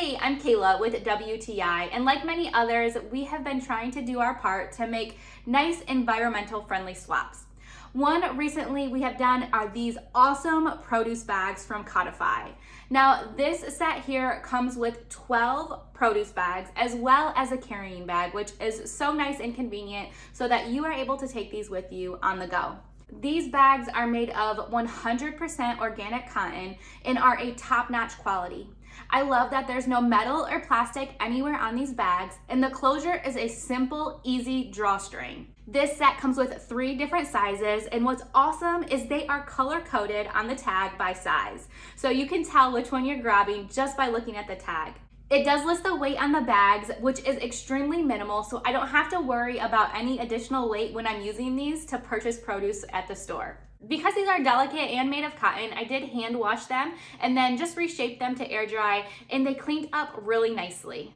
Hey, I'm Kayla with WTI, and like many others, we have been trying to do our part to make nice environmental friendly swaps. One recently we have done are these awesome produce bags from Cottify. Now this set here comes with 12 produce bags as well as a carrying bag, which is so nice and convenient so that you are able to take these with you on the go. These bags are made of 100% organic cotton and are a top-notch quality. I love that there's no metal or plastic anywhere on these bags, and the closure is a simple, easy drawstring. This set comes with 3 different sizes, and what's awesome is they are color-coded on the tag by size. So you can tell which one you're grabbing just by looking at the tag. It does list the weight on the bags, which is extremely minimal, so I don't have to worry about any additional weight when I'm using these to purchase produce at the store. Because these are delicate and made of cotton, I did hand wash them and then just reshape them to air dry, and they cleaned up really nicely.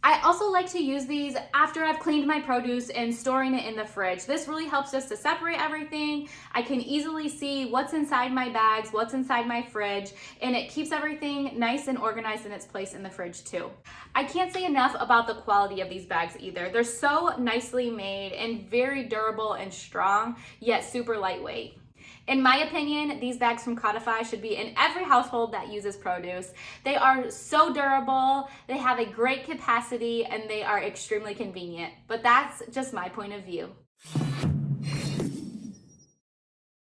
I also like to use these after I've cleaned my produce and storing it in the fridge. This really helps just to separate everything. I can easily see what's inside my bags, what's inside my fridge, and it keeps everything nice and organized in its place in the fridge too. I can't say enough about the quality of these bags either. They're so nicely made and very durable and strong, yet super lightweight. In my opinion, these bags from Cottify should be in every household that uses produce. They are so durable, they have a great capacity, and they are extremely convenient. But that's just my point of view.